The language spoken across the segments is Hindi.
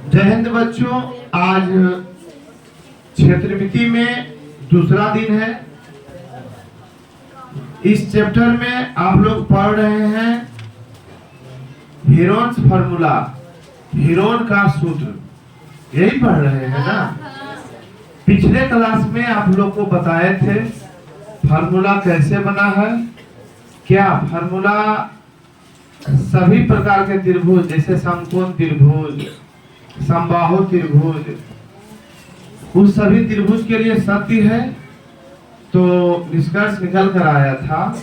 जय हिंद बच्चों, आज क्षेत्रमिति में दूसरा दिन है। इस चैप्टर में आप लोग पढ़ रहे हैं हीरोन्स फार्मूला, हीरोन का सूत्र, यही पढ़ रहे हैं ना। पिछले क्लास में आप लोग को बताए थे फार्मूला कैसे बना है। क्या फार्मूला सभी प्रकार के त्रिभुज जैसे समकोण त्रिभुज, समबाहु त्रिभुज, उस सभी त्रिभुज के लिए सत्य है। तो निष्कर्ष निकल कर आया था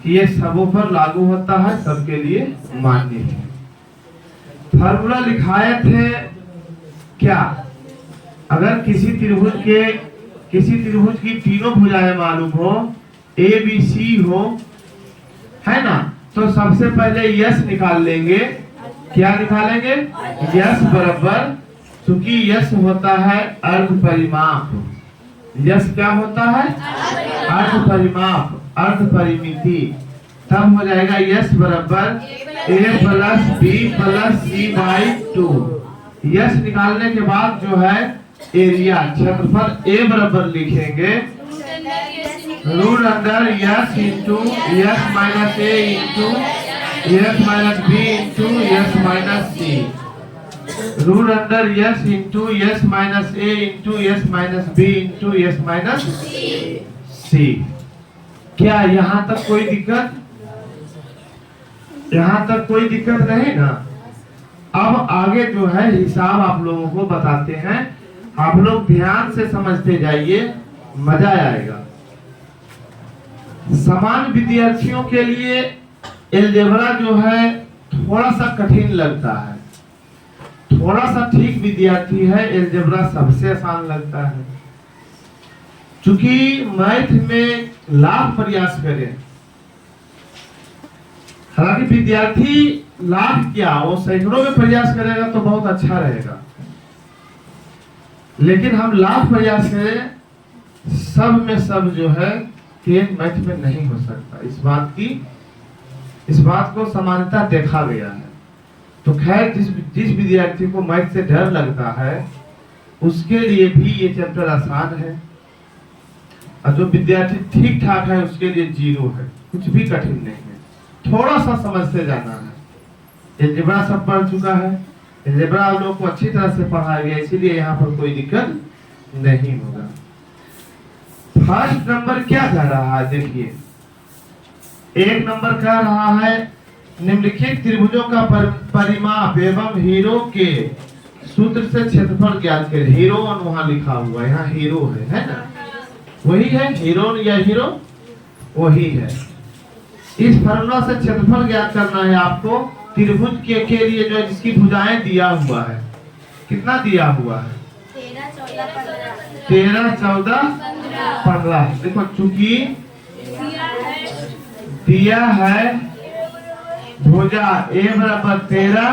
कि ये सबों पर लागू होता है, सबके लिए मान्य है। फार्मूला लिखाए थे क्या, अगर किसी त्रिभुज की तीनों भुजाएं मालूम हो, ए बी सी हो, है ना, तो सबसे पहले यश निकाल लेंगे। क्या निकालेंगे? यश बराबर, क्योंकि यश होता है अर्ध परिमाप। यश क्या होता है? अर्ध परिमाप, अर्ध परिमिति। तब हो जाएगा यश बराबर a plus b plus c by 2। यश निकालने के बाद जो है एरिया, क्षेत्रफल a बराबर लिखेंगे root under S into S minus a into S minus b into S minus c। Root under S into S minus a into S minus b into S minus c। क्या यहाँ तक कोई दिक्कत? यहाँ तक कोई दिक्कत नहीं ना। अब आगे जो है हिसाब आप लोगों को बताते हैं, आप लोग ध्यान से समझते जाइए, मजा आएगा। समान विद्यार्थियों के लिए अलजेब्रा जो है थोड़ा सा कठिन लगता है, थोड़ा सा ठीक विद्यार्थी है अलजेब्रा सबसे आसान लगता है। क्योंकि मैथ में लाख प्रयास करें, हालांकि विद्यार्थी लाख क्या, वो सैकड़ों में प्रयास करेगा तो बहुत अच्छा रहेगा, लेकिन हम लाख प्रयास करें, सब में सब जो है तेज मैथ में नहीं हो सकता। इस बात को समानता देखा गया है। तो खैर, जिस विद्यार्थी को मैथ से डर लगता है उसके लिए भी ये चैप्टर आसान है, और जो विद्यार्थी ठीक ठाक है उसके लिए जीरो है, कुछ भी कठिन नहीं है, थोड़ा सा समझते जाना है। अलजेब्रा सब पढ़ चुका है, अलजेब्रा लोग को अच्छी तरह से पढ़ाया गया, इसीलिए यहाँ पर कोई दिक्कत नहीं होगा। फर्स्ट नंबर क्या कह रहा है, देखिए एक नंबर कह रहा है निम्नलिखित त्रिभुजों का परिमाप एवं हीरो के सूत्र से क्षेत्रफल ज्ञात करें। हीरोन वहां लिखा हुआ है, यहाँ हीरो है ना, वही है हीरोन या हीरो, वही है। इस फार्मूला से क्षेत्रफल ज्ञात करना है आपको त्रिभुज के लिए जो जिसकी भुजाएं दिया हुआ है। कितना दिया हुआ है? 13, 14, 15। देखो चूंकि दिया है भुजा a बराबर 13,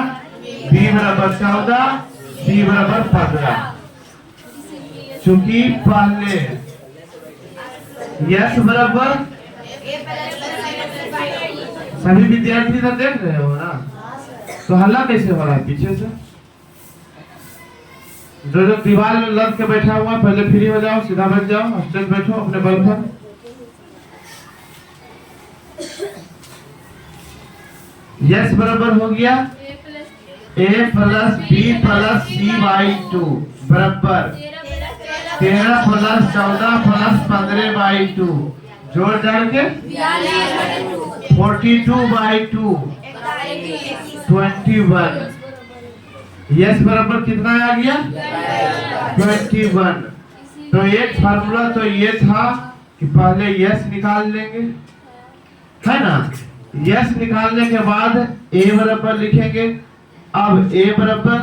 b बराबर 14, c बराबर 15। चूंकि पहले यश बराबर, सभी विद्यार्थी तो देख रहे हो ना, तो हल्ला कैसे हो रहा है पीछे से? जो दीवार में लग के बैठा हुआ, पहले फ्री हो जाओ, सीधा बैठ जाओ, स्ट्रेट बैठो अपने बल पर। यस बराबर हो गया a plus b plus c by 2 बराबर 13 प्लस 14 प्लस 15 बाई 2, जोड़ जाड़ के 42 बाई 2 21। यस बराबर कितना आ गया? 21। तो एक फार्मूला तो ये था कि पहले यस निकाल लेंगे, है ना। यस निकालने के बाद a बराबर लिखेंगे। अब a बराबर,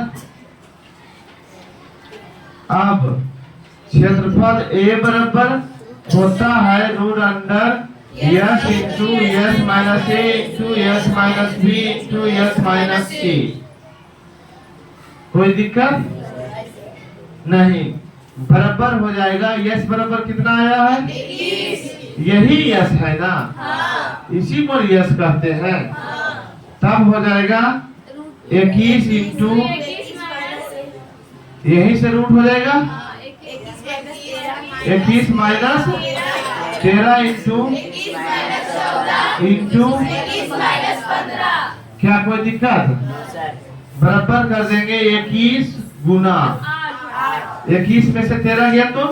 अब क्षेत्रफल a बराबर होता है root under S into S minus a into S minus b into S minus c। कोई दिक्कत नहीं, बराबर हो जाएगा। यस बराबर कितना आया है? 21। यही यस है ना, इसी को यस कहते हैं। तब हो जाएगा 21 इंटू यहीं से रूट हो जाएगा 21 माइनस 13 इंटू क्या कोई दिक्कत? बराबर कर देंगे 21 गुना 21 में से 13 गया तो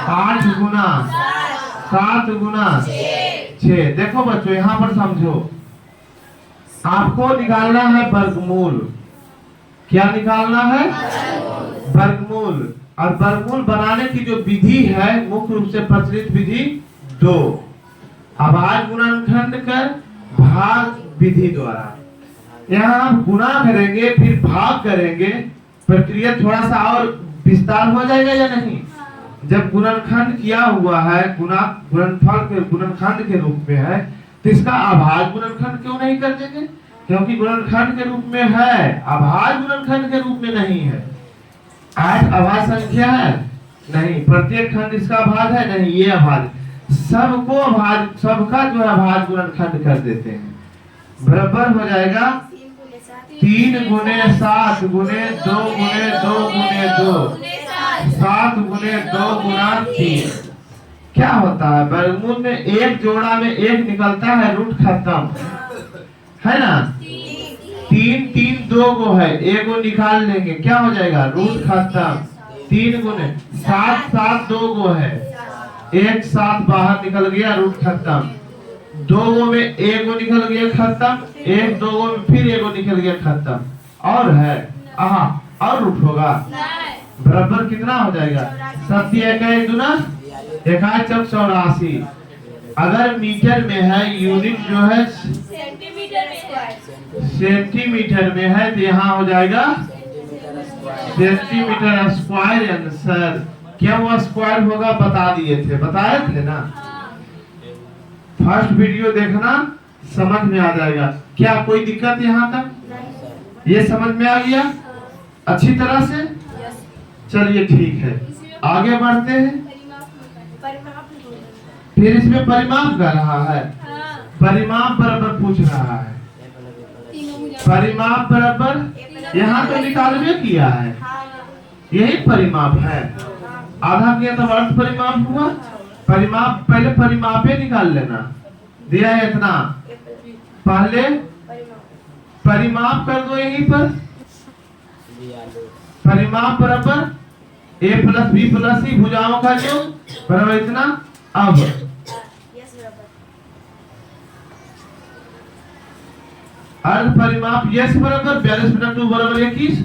8 गुना 7 गुना 6। देखो बच्चों यहाँ पर समझो, आपको निकालना है वर्गमूल। क्या निकालना है? वर्गमूल। और वर्गमूल बनाने की जो विधि है मुख्य रूप से प्रचलित विधि 2, अभाज्य गुणनखंड कर भाग विधि द्वारा। यहाँ आप गुना करेंगे फिर भाग करेंगे, प्रक्रिया थोड़ा सा और विस्तार हो जाएगा या नहीं? जब गुणनखंड किया हुआ है, गुणनफल के गुणनखंड के रूप में है, तो इसका अभाज्य गुणनखंड क्यों नहीं कर देंगे? क्योंकि गुणनखंड के रूप में है, अभाज्य गुणनखंड के रूप में नहीं है। 8 अभाज्य संख्या है नहीं, प्रत्येक खंड इसका अभाज्य है नहीं, ये अभाज्य। सबको अभाज्य, सबका जो है अभाज्य गुणनखंड कर देते हैं। बराबर हो जाएगा 3 गुने 7 गुने 2 गुने 2 गुने 2 7 गुने 2 गुना 3। क्या होता है? वर्गमूल में एक जोड़ा में एक निकलता है, रूट खत्म है ना। 3 3 2 गो है, एक गो निकाल लेंगे, क्या हो जाएगा? रूट खत्म। 3 गुने 7 7 2 गो है, एक 7 बाहर निकल गया, रूट खत्म। 2 गो में एक गो निकल गया खत्म, एक 2 गो में फिर एक गो निकल गया खत्म। और है और रूट होगा बराबर कितना हो जाएगा? 7 1 दूना 1 चौक 84। अगर मीटर में है, यूनिट जो है सेंटीमीटर में है, तो यहाँ हो जाएगा सेंटीमीटर स्क्वायर आंसर। क्या वो स्क्वायर होगा? बता दिए थे, बताए थे ना। फर्स्ट वीडियो देखना, समझ में आ जाएगा। क्या कोई दिक्कत यहाँ तक? ये समझ में आ गया अच्छी तरह से? चलिए ठीक है, आगे बढ़ते हैं। फिर इसमें परिमाप कर रहा है, परिमाप बराबर पूछ रहा है। परिमाप बराबर यहाँ तो निकालवे किया है, यही परिमाप है। आधा किया तो अर्थ परिमाप हुआ। परिमाप पहले परिमापे निकाल लेना, दिया है इतना, पहले परिमाप कर दो यहीं पर। परिमाप बराबर a plus b plus c भुजाओं का योग बराबर इतना। अब अर्ध परिमाप यश बराबर 42/2 बराबर 21।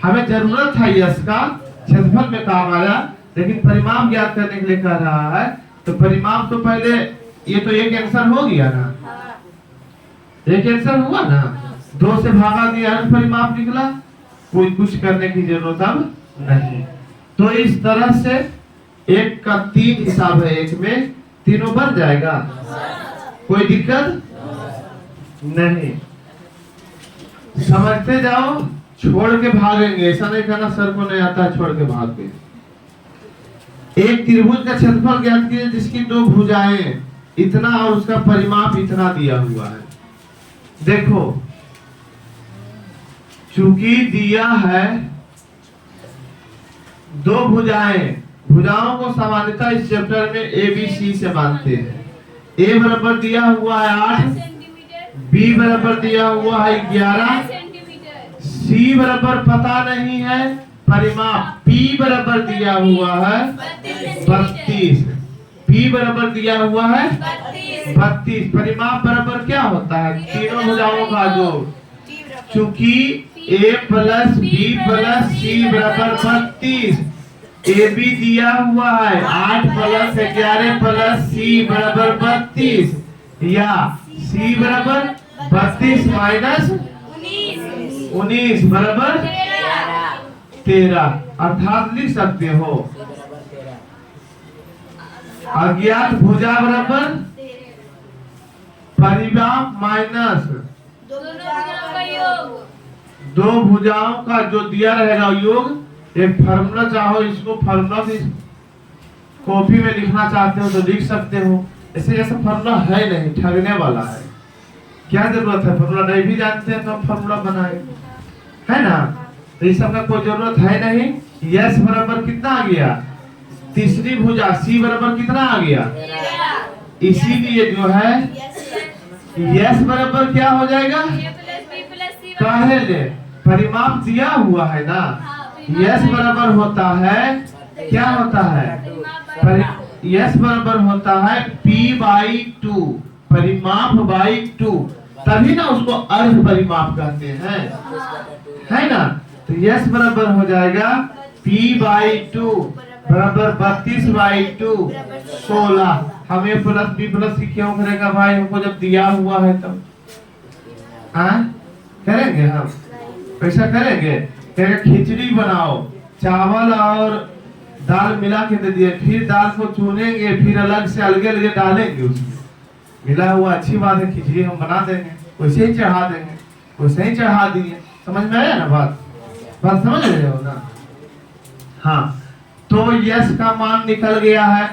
हमें जरूरत है यश का, क्षेत्रफल में काम आया, लेकिन परिमाप ज्ञात करने के लिए कह रहा है। तो परिमाप तो पहले ये तो एक आंसर हो गया ना, एक आंसर हुआ ना, 2 से भागा दिया, अर्ध परिमाप निकला, कोई कुछ करने की जरूरत अब नहीं। तो इस तरह से 1 का 3 हिसाब है, 1 में तीनों बन जाएगा, कोई दिक्कत नहीं। समझते जाओ, छोड़ के भागेंगे ऐसा नहीं कहना सर को नहीं आता है छोड़ के भाग गए। एक त्रिभुज का क्षेत्रफल ज्ञात कीजिए जिसकी 2 भुजाएं इतना और उसका परिमाप इतना दिया हुआ है। देखो चूंकि दिया है 2 भुजाएं, भुजाओं को सामान्यतः इस चैप्टर में ए बी सी से मानते हैं। ए बराबर दिया हुआ है 8, बी बराबर दिया हुआ है 11, सी बराबर पता नहीं है, परिमाप पी बराबर दिया हुआ है 32, पी बराबर दिया हुआ है 32। परिमाप बराबर क्या होता है? तीनों भुजाओं का जोड़। चूंकि a प्लस बी प्लस सी बराबर 32, ए बी दिया हुआ है 8 प्लस 11 प्लस सी बराबर 32, या सी बराबर 32 माइनस 19 बराबर 13। अर्थात लिख सकते हो अज्ञात भुजा बराबर परिमाप माइनस 2 भुजाओं का जो दिया रहेगा योग। एक फार्मूला चाहो इसको फार्मूला से कॉपी में लिखना चाहते हो तो लिख सकते हो, ऐसे जैसा फार्मूला है नहीं, ठगने वाला है। क्या जरूरत है? फार्मूला नहीं भी जानते हैं तो हम फार्मूला बनाए, है ना। तो इस सब का कोई जरूरत है नहीं, यस बराबर कितना आ गया, तीसरी भुजा सी बराबर कितना आ गया, इसीलिए जो है यस बराबर क्या हो जाएगा, पहले परिमाप दिया हुआ है ना, यस बराबर होता है, क्या होता है, यस बराबर होता है p/2, परिमाप बाई 2, तभी ना उसको अर्ध परिमाप कहते हैं, है ना। तो यस बराबर हो जाएगा p/2 बराबर 32/2 16। हम a plus b plus c क्यों करेगा भाई, हमको जब दिया हुआ है तब करेंगे हम, कैसा करेंगे, कहेगा खिचड़ी बनाओ, चावल और दाल मिला के दे दिए, फिर दाल को चुनेंगे, फिर अलग से अलग अलग डालेंगे, उसमें मिला हुआ अच्छी बात है, खिचड़ी हम बना देंगे, वैसे ही चढ़ा देंगे, वैसे ही चढ़ा दिए। समझ में आया ना बात समझ रहे हो ना। हाँ, तो यस का मान निकल गया है।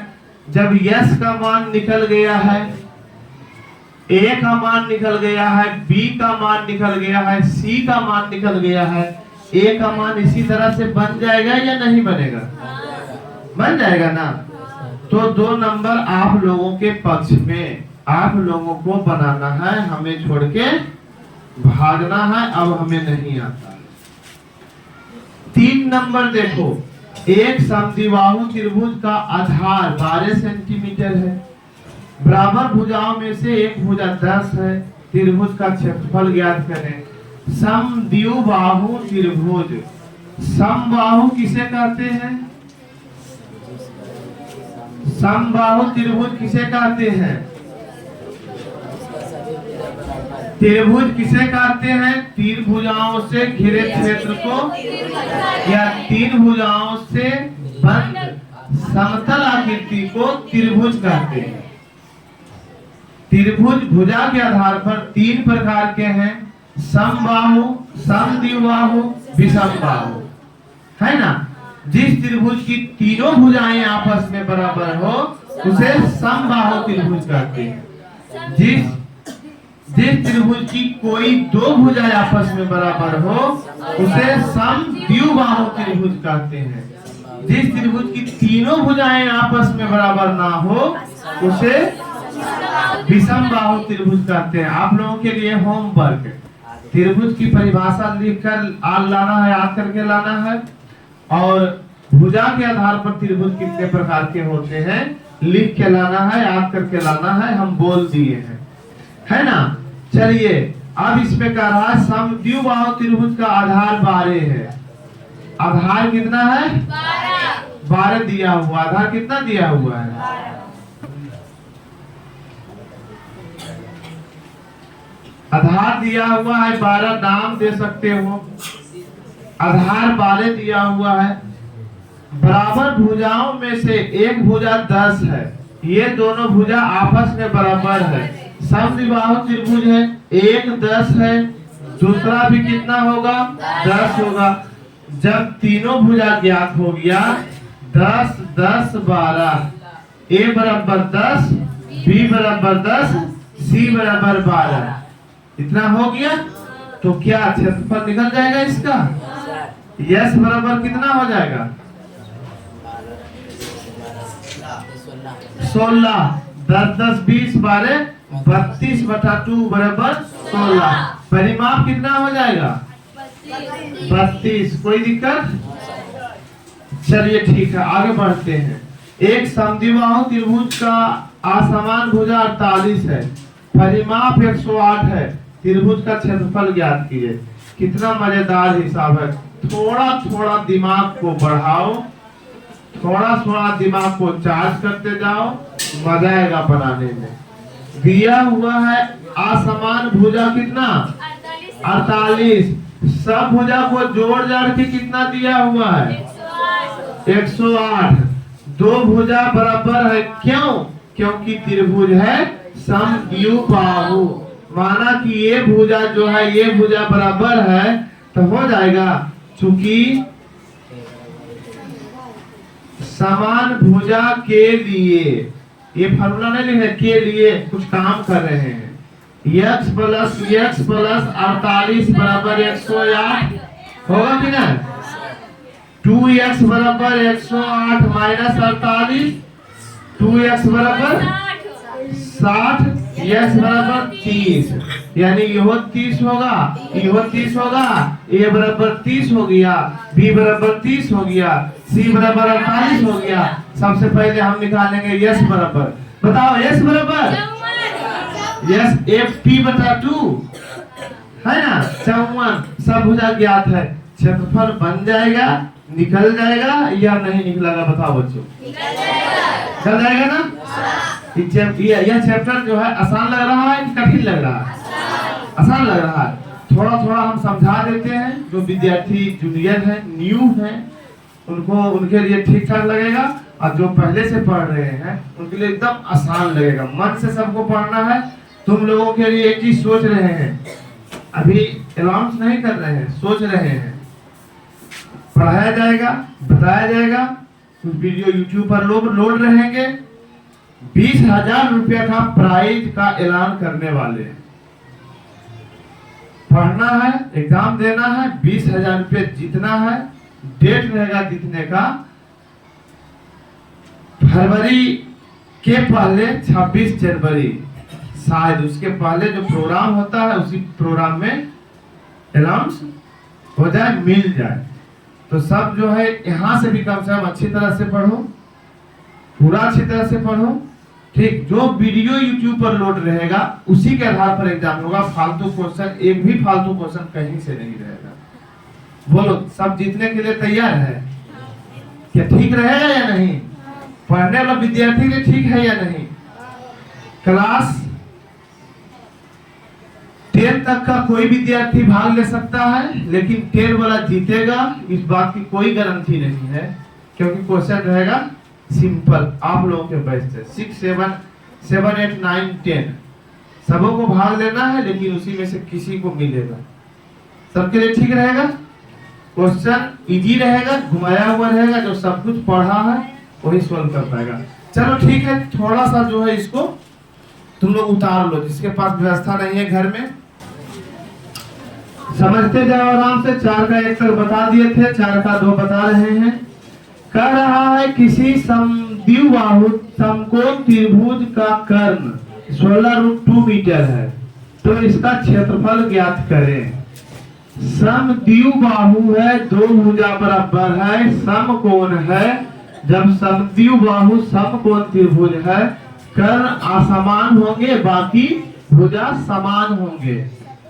जब यस का मान निकल गया है, ए का मान निकल गया है, बी का मान निकल गया है, सी का मान निकल गया है, ए का मान इसी तरह से बन जाएगा या नहीं बनेगा, बन जाएगा ना। तो 2 नंबर आप लोगों के पक्ष में आप लोगों को बनाना है, हमें छोड़ के भागना है, अब हमें नहीं आता। 3 नंबर देखो, एक समद्विबाहु त्रिभुज का आधार 12 सेंटीमीटर है, बराबर भुजाओं में से एक भुजा 10 है, त्रिभुज का क्षेत्रफल ज्ञात करें। समद्विबाहु त्रिभुज, समबाहु किसे कहते हैं, समबाहु त्रिभुज किसे कहते हैं, त्रिभुज किसे कहते हैं, 3 भुजाओं से घिरे क्षेत्र को या 3 भुजाओं से बंद समतल आकृति को त्रिभुज कहते हैं। त्रिभुज भुजा के आधार पर 3 प्रकार के हैं, समबाहु, समद्विबाहु, विषमबाहु, है ना। जिस त्रिभुज की तीनों भुजाएं आपस में बराबर हो उसे समबाहु त्रिभुज कहते हैं। जिस त्रिभुज की कोई 2 भुजाएं आपस में बराबर हो उसे समद्विबाहु त्रिभुज कहते हैं। जिस त्रिभुज की तीनों भुजाएं आपस में बराबर ना हो उसे विषमबाहु त्रिभुज कहते हैं। आप लोगों के लिए होमवर्क, त्रिभुज की परिभाषा लिखकर लाना है, याद करके लाना है, और भुजा के आधार पर त्रिभुज कितने प्रकार के होते हैं लिख के लाना है, याद करके लाना है, हम बोल दिए हैं, है ना। चलिए अब इसमें कह रहा है समद्विबाहु त्रिभुज का आधार 12 है। आधार कितना है, 12 दिया हुआ, आधार कितना दिया हुआ है, आधार दिया हुआ है 12, नाम दे सकते हो, आधार 12 दिया हुआ है। बराबर भुजाओं में से एक भुजा 10 है, ये दोनों भुजा आपस में बराबर है, समद्विबाहु त्रिभुज है, एक 10 है, दूसरा भी कितना होगा 10 होगा। जब तीनों भुजा ज्ञात हो गया 10 10 12, ए बराबर 10, बी बराबर 10, सी बराबर 12, इतना हो गया तो क्या क्षेत्रफल निकल जाएगा इसका, यस बराबर कितना हो जाएगा 16, 10 10 20 12, 32/2 बराबर 16। परिमाप कितना हो जाएगा 32। कोई दिक्कत, चलिए ठीक है आगे बढ़ते हैं। एक समद्विबाहु त्रिभुज का असमान भुजा 48 है, परिमाप 108 है, त्रिभुज का क्षेत्रफल ज्ञात कीजिए। कितना मजेदार हिसाब है, थोड़ा थोड़ा दिमाग को बढ़ाओ, थोड़ा थोड़ा दिमाग को चार्ज करते जाओ, मजा आएगा बनाने में। दिया हुआ है असमान भुजा कितना 48, सब भुजा को जोड़ जाड़ के कितना दिया हुआ है 108। 2 भुजा बराबर है, क्यों, क्योंकि त्रिभुज है समद्विबाहु, माना कि ये भुजा जो है ये भुजा बराबर है तो हो जाएगा। चूंकि समान भुजा के लिए, ये फॉर्मूला नहीं लिखे, के लिए कुछ काम कर रहे हैं, x प्लस 48 बराबर 108 होगा कि ना। 2x बराबर 108 माइनस 48, 2x बराबर 60, x बराबर 30, यानी यह 30 होगा, यह 30 होगा, a बराबर 30 हो गया, b बराबर 30 हो गया, c बराबर 48 हो गया। सबसे पहले हम निकालेंगे s बराबर, बताओ s बराबर यस fp बटा 2 है ना, 54। सब भुजा ज्ञात है, क्षेत्रफल बन जाएगा, निकल जाएगा या नहीं निकलेगा, बताओ बच्चों। निकल जाएगा ना। यह चैप्टर जो है आसान लग रहा है कि कठिन लग रहा है? आसान लग रहा है। थोड़ा थोड़ा हम समझा देते हैं, जो विद्यार्थी जूनियर है, न्यू है, उनको उनके लिए ठीक ठाक लगेगा, और जो पहले से पढ़ रहे हैं उनके लिए एकदम आसान लगेगा। मन से सबको पढ़ना है। तुम लोगों के लिए एक चीज सोच रहे हैं, अभी अनाउंस नहीं कर रहे हैं, सोच रहे हैं, पढ़ाया जाएगा, बताया जाएगा, कुछ वीडियो यूट्यूब पर लोड रहेंगे। 20,000 रुपया का प्राइज का ऐलान करने वाले हैं। पढ़ना है, एग्जाम देना है, 20,000 रुपया जीतना है। डेट रहेगा जीतने का फरवरी के पहले 26 जनवरी, शायद उसके पहले जो प्रोग्राम होता है उसी प्रोग्राम में अनाउंस हो जाए, मिल जाए। तो सब जो है यहाँ से भी कम से कम अच्छी तरह से पढ़ो, पूरा अच्छी तरह से पढ़ो, ठीक। जो वीडियो यूट्यूब पर लोड रहेगा उसी के आधार पर एग्जाम होगा। फालतू क्वेश्चन, एक भी फालतू क्वेश्चन कहीं से नहीं रहेगा। बोलो, सब जीतने के लिए तैयार है? क्या ठीक रहेगा या नहीं? पढ़ने वाला विद्यार्थी के ठीक है या नहीं? क्लास 10 तक का कोई विद्यार्थी भाग ले सकता है, लेकिन 10 वाला जीतेगा इस बात की कोई गारंटी नहीं है, क्योंकि क्वेश्चन रहेगा सिंपल। आप लोगों के बैच से 6, 7, 8, 9, 10 सबों को भाग लेना है, लेकिन उसी में से किसी को मिलेगा। सबके लिए ठीक रहेगा। क्वेश्चन इजी रहेगा, घुमाया हुआ रहेगा, जो सब कुछ पढ़ा है वही सॉल्व कर पाएगा। चलो ठीक है, थोड़ा सा जो है इसको तुम लोग उतार लो, जिसके पास व्यवस्था नहीं है घर में। समझते जाओ आराम से। 4 का 1 तक बता दिए थे, 4 का 2 बता रहे हैं। कह रहा है किसी समद्विबाहु समकोण त्रिभुज का कर्ण 16√2 मीटर है, तो इसका क्षेत्रफल ज्ञात करें। समद्विबाहु है, 2 भुजा बराबर है, समकोण है। जब समद्विबाहु समकोण त्रिभुज है, कर्ण असमान होंगे, बाकी भुजा समान होंगे।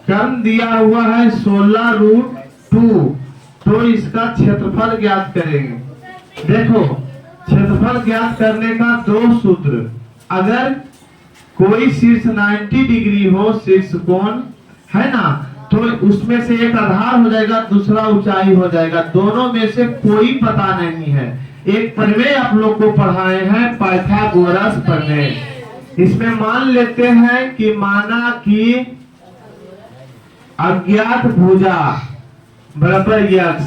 कर्ण दिया हुआ है 16√2, तो इसका क्षेत्रफल ज्ञात करेंगे। देखो, क्षेत्रफल ज्ञात करने का 2 सूत्र। अगर कोई शीर्ष 90 डिग्री हो, शीर्ष कोण है ना, तो उसमें से एक आधार हो जाएगा, दूसरा ऊंचाई हो जाएगा। दोनों में से कोई पता नहीं है। एक प्रमेय आप लोग को पढ़ाए हैं, पाइथागोरस प्रमेय। इसमें मान लेते हैं कि माना कि अज्ञात भुजा बराबर x,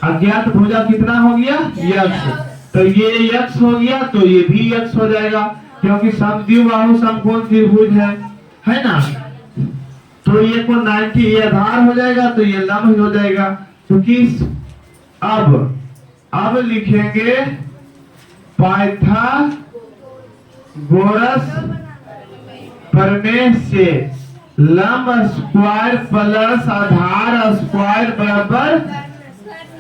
अज्ञात भुजा कितना हो गया? x। तो ये x हो गया, तो ये भी x हो जाएगा, क्योंकि समद्विबाहु समकोण त्रिभुज है ना। तो ये को 90 ये आधार हो जाएगा, तो ये लंब हो जाएगा। क्योंकि अब लिखेंगे पाइथागोरस प्रमेय से लंब स्क्वायर प्लस आधार स्क्वायर बराबर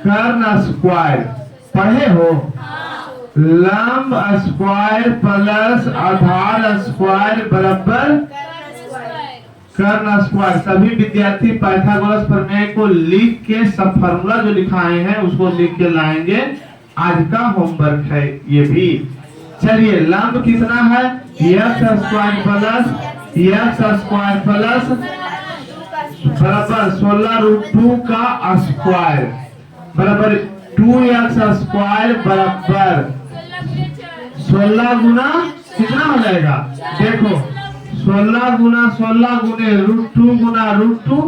कर्ण स्क्वायर। पढ़े हो? लंब स्क्वायर प्लस आधार स्क्वायर बराबर कर्ण स्क्वायर। सभी विद्यार्थी पाइथागोरस प्रमेय को लिख के, सब फार्मूला जो लिखाए हैं उसको लिख के लाएंगे। आज का होमवर्क है ये भी। चलिए, लंब कितना है? x स्क्वायर प्लस बराबर 16√2 का स्क्वायर बराबर 2x स्क्वायर बराबर 16 गुना कितना हो जाएगा? देखो, 16 गुना 16 गुने √2 गुना √2,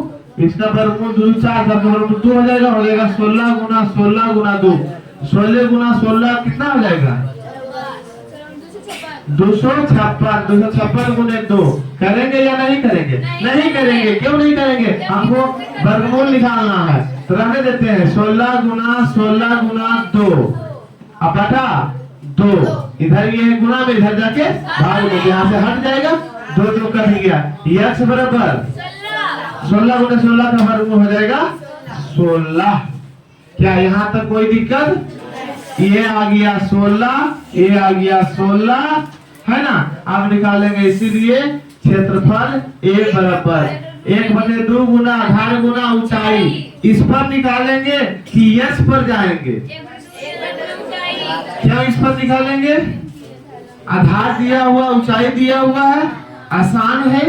इसका वर्गमूल 2 4 का वर्गमूल 2 हो जाएगा। 16 गुना 16 गुना 2, 16 गुना 16 कितना हो जाएगा? 256 गुने 2 करेंगे या नहीं करेंगे? नहीं करेंगे। क्यों नहीं करेंगे? हमको वर्गमूल निकालना है, तो रहने देते हैं। 16 गुना 2 अब बटा 2, इधर ये गुना में इधर जाके भाग में, यहाँ से हट जाएगा, 2 कट गया। x बराबर 16 गुना 16 का वर्गमूल हो जाएगा 16। क्या यहाँ तक कोई दिक्कत? ये आ गया 16, ये आ गया 16, है ना। अब निकालेंगे, इसीलिए क्षेत्रफल A बराबर 1/2 गुना आधार गुना ऊंचाई। इस पर निकालेंगे कि यस पर जाएंगे? क्या इस पर निकालेंगे? आधार दिया हुआ, ऊंचाई दिया हुआ है, आसान है,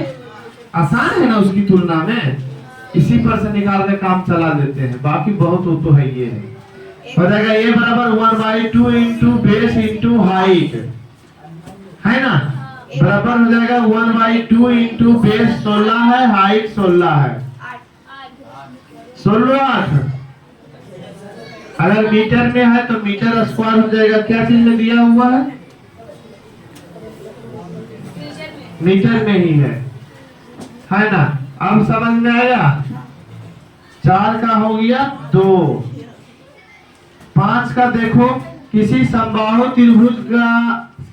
आसान है ना उसकी तुलना में। इसी पर से निकाल के काम चला देते हैं, बाकी बहुत वो तो है। ये हो जाएगा A बराबर 1/2 इंटू बेस इंटू हाइट, है ना, बराबर हो जाएगा 1/2 इंटू बेस 16 है, हाइट 16 है, 16 8। अगर मीटर में है तो मीटर स्क्वायर हो जाएगा। क्या चीज में दिया हुआ है? मीटर में ही है ना। अब समझ में आया? 4 का हो गया 2। 5 का देखो, किसी समबाहु त्रिभुज का,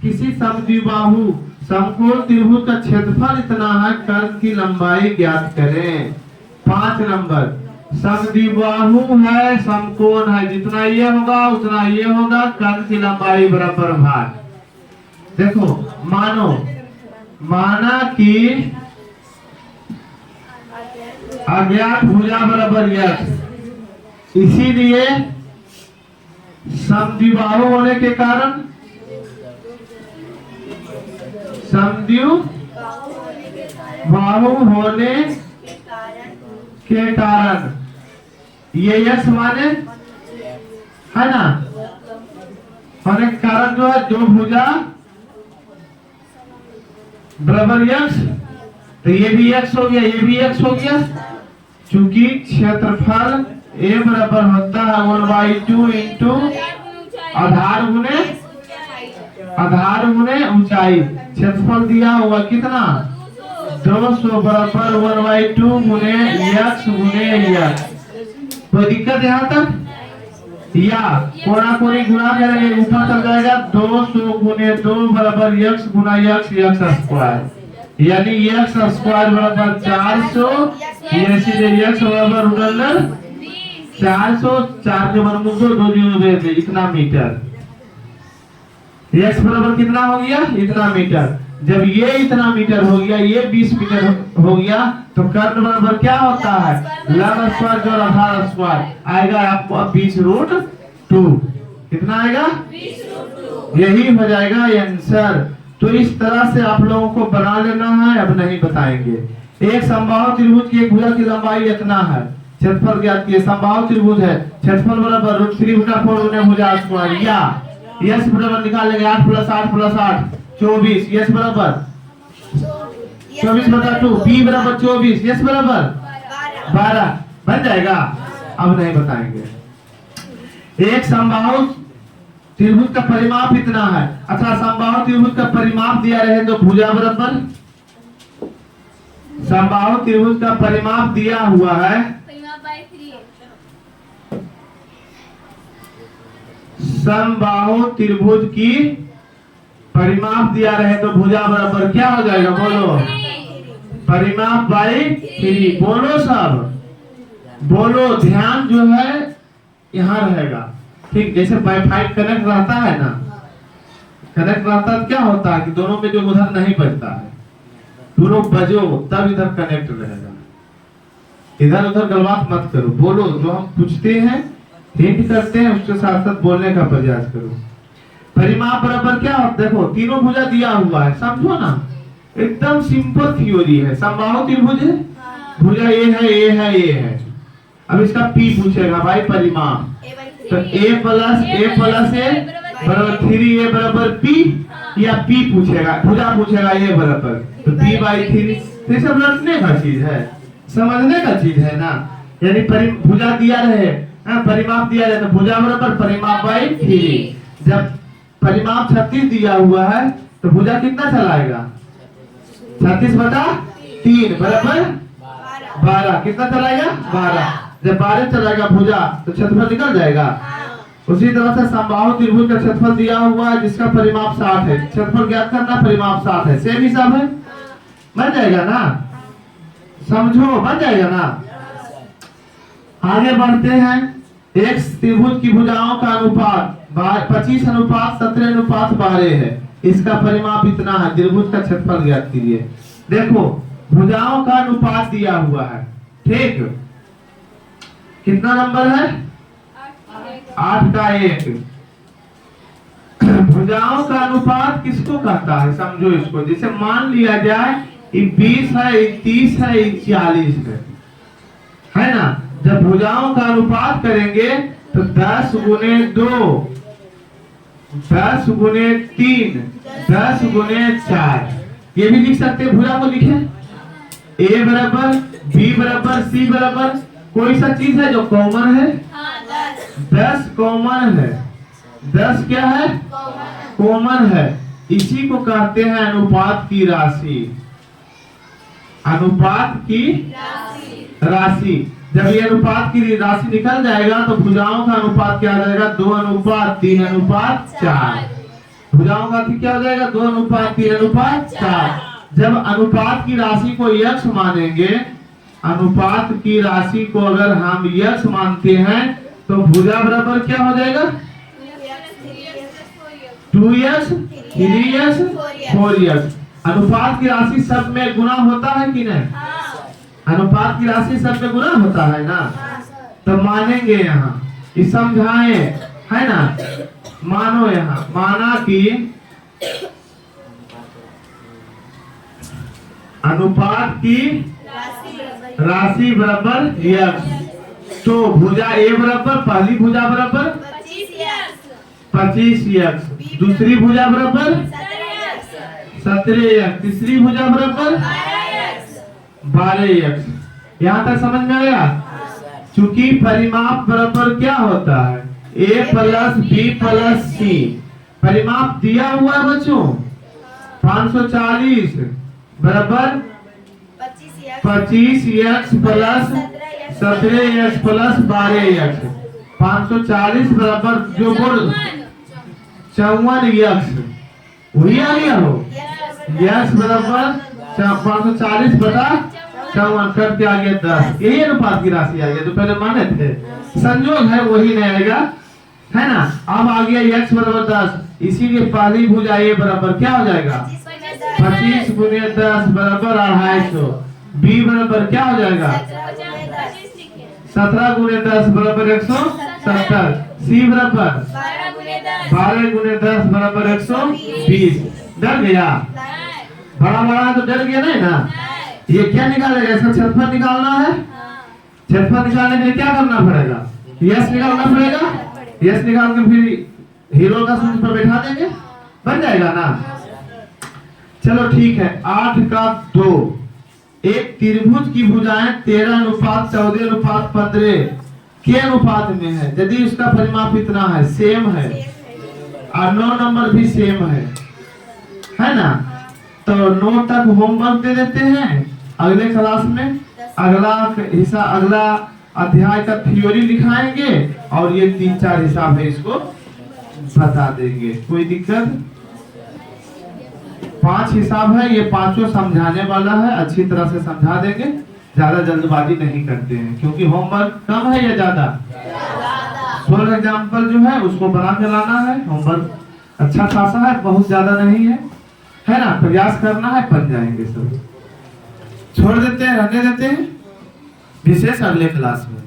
किसी समद्विबाहु समकोण त्रिभुज का क्षेत्रफल इतना है, कर्ण की लंबाई ज्ञात करें। 5 नंबर समद्विबाहु है, समकोण है, जितना ये होगा उतना ये होगा, कर्ण की लंबाई बराबर भाग। देखो माना कि अज्ञात भुजा बराबर x, इसीलिए समद्विबाहु होने के कारण, समद्विबाहु होने के कारण ये यश माने, है ना, होने के कारण जो है, जो भुजा बराबर x, तो ये भी x हो गया, ये भी x हो गया। चूंकि क्षेत्रफल A बराबर होता है 1/2 इंटू आधार गुने ऊंचाई। क्षेत्रफल दिया हुआ कितना? 200 बराबर 1/2 गुने x गुने x। कोई दिक्कत यहाँ तक? या कोना कोनी गुना करेंगे, ऊपर चल जाएगा 200 गुने 2 बराबर x गुना x स्क्वायर, यानी x स्क्वायर बराबर 400। ये सीधे x बराबर रूट 400, 4 के वर्गमूल को 2 जीरो दे दे, इतना मीटर। x बराबर कितना हो गया? इतना मीटर। जब ये इतना मीटर हो गया, ये 20 मीटर हो गया, तो कर्ण बराबर क्या होता है? लंब स्क्वायर जोड़ आधार स्क्वायर आएगा आपको अब 20√2। कितना आएगा? 20√2। यही हो जाएगा आंसर। तो इस तरह से आप लोगों को बना लेना है, अब नहीं बताएंगे। एक समबाहु त्रिभुज की एक भुजा की लंबाई इतना है, क्षेत्रफल ज्ञात कीजिए। समबाहु त्रिभुज है, क्षेत्रफल बराबर √3 गुना 4 गुना भुजा स्क्वायर, या यस बराबर निकाल लेंगे 8 + 8 + 8 24। यस बराबर 24/2, बी बराबर 24, यस बराबर 12 बन जाएगा। अब नहीं बताएंगे। एक समबाहु त्रिभुज का परिमाप इतना है। अच्छा, समबाहु त्रिभुज का परिमाप दिया रहे तो भुजा बराबर, समबाहु त्रिभुज का परिमाप दिया हुआ है, समबाहु त्रिभुज की परिमाप दिया रहे तो भुजा बराबर क्या हो जाएगा? बोलो, परिमाप बाई 3। बोलो सब, बोलो। ध्यान जो है यहाँ रहेगा, ठीक। जैसे वाईफाई कनेक्ट रहता है ना, कनेक्ट रहता है, क्या होता है कि दोनों में जो उधर नहीं बजता है, दोनों बजो तब इधर कनेक्ट रहेगा। इधर उधर गलबात मत करो, बोलो। जो हम पूछते हैं, हिंट करते हैं, उसके साथ साथ बोलने का प्रयास करो। परिमाप बराबर क्या होता है? देखो, तीनों भुजा दिया हुआ है, समझो ना, एकदम सिंपल थ्योरी है। समबाहु त्रिभुज है, भुजा ए है, ए है, ए है। अब इसका पी पूछेगा भाई, परिमाप, तो a प्लस a बराबर 3a बराबर p, या p पूछेगा, भुजा पूछेगा a बराबर, तो p/3। तो ये सब रटने का चीज है, समझने का चीज है ना। यानी भुजा दिया रहे, परिमाप दिया जाए तो भुजा बराबर परिमाप/3। जब परिमाप 36 दिया हुआ है तो भुजा कितना चलाएगा? 36/3 बराबर 12। कितना चलाएगा? 12। जब 12 चलाएगा भुजा तो क्षेत्रफल निकल जाएगा। उसी तरह से समबाहु त्रिभुज का क्षेत्रफल दिया हुआ है जिसका परिमाप 60 है। क्षेत्रफल ज्ञात करना, परिमाप 60 है। सेम हिसाब है, बन जाएगा ना? समझो, बन जाएगा ना? आगे बढ़ते हैं। एक त्रिभुज की भुजाओं का अनुपात 25:17:12 है। इसका परिमाप इतना है। त्रिभुज का क्षेत्रफल ज्ञात कीजिए। देखो भुजाओं का अनुपात दिया हुआ है, ठीक? कितना नंबर है? 8:1। भुजाओं का अनुपात किसको कहता है? समझो इसको। जैसे मान लिया जाए 20 है, 30 है, 40 है ना? जब भुजाओं का अनुपात करेंगे तो 10 गुने 2, 10 गुने 3, 10 गुने 4। ये भी लिख सकते हैं। भुजा को लिखे A बराबर B बराबर C बराबर कोई सा चीज है जो कॉमन है? 10 कॉमन है। 10 क्या है? कॉमन है। इसी को कहते हैं अनुपात की राशि। अनुपात की राशि। जब ये अनुपात की राशि निकल जाएगा तो भुजाओं का अनुपात क्या हो जाएगा? 2:3:4। भुजाओं का क्या हो जाएगा? 2:3:4। जब अनुपात की राशि को यक्ष मानेंगे, अनुपात की राशि को अगर हम यक्ष मानते हैं तो भुजा बराबर क्या हो जाएगा? 2x 3x 4x। अनुपात की राशि सब में गुणा होता है कि नहीं? अनुपात की राशि सब में गुणा होता है ना? तो मानेंगे यहाँ, इस समझाए है ना? मानो यहाँ, माना कि अनुपात की राशि बराबर यक्ष। तो भुजा A बराबर, पहली भुजा बराबर 25x, दूसरी भुजा बराबर 17x, तीसरी भुजा बराबर 12x। यहाँ तक समझ में आया? चूंकि परिमाप बराबर क्या होता है? A plus B plus C। परिमाप दिया हुआ है बच्चों 540 बराबर 25x plus 17x plus 12x। 540 बराबर जो बोल 54x, वही आ गया हो। x बराबर 540/54 करके आ गया 10। यही अनुपात की राशि आ गया जो पहले माने थे। संयोग है, वही नहीं आएगा, है ना? अब आ गया x बराबर 10। इसीलिए पहली भुजा A बराबर क्या हो जाएगा? 25 गुने 10 बराबर 250। B बराबर क्या हो जाएगा? 17 गुने 10 बराबर 170। C बराबर 12 गुने 10 बराबर 120। डर गया? बड़ा बड़ा तो डर गया नहीं ना? ये क्या निकालेगा? इसका क्षेत्रफल निकालना है। क्षेत्रफल निकालने के लिए क्या करना पड़ेगा? यस निकालना पड़ेगा। यस निकाल के फिर हीरो का सूत्र पर बैठा देंगे, बन जाएगा ना? चलो ठीक है। 8:2। एक त्रिभुज की भुजाएं 13:14:15 के अनुपात में है यदि उसका परिमाप इतना है, सेम है, और 9 नंबर भी सेम है ना? तो 9 तक होमवर्क दे देते हैं। अगले क्लास में अगला हिस्सा, अगला अध्याय का थ्योरी लिखाएंगे और ये 3-4 हिसाब है इसको बता देंगे। कोई दिक्कत? 5 हिसाब है, ये पांचों समझाने वाला है। अच्छी तरह से समझा देंगे, ज्यादा जल्दबाजी नहीं करते हैं क्योंकि होमवर्क कम है या ज्यादा? 16 एग्जाम्पल जो है उसको बना के लाना है। होमवर्क अच्छा खासा है, बहुत ज्यादा नहीं है ना? प्रयास करना है, बन जाएंगे सब। छोड़ देते हैं, रहने देते हैं, विशेष अगले क्लास में।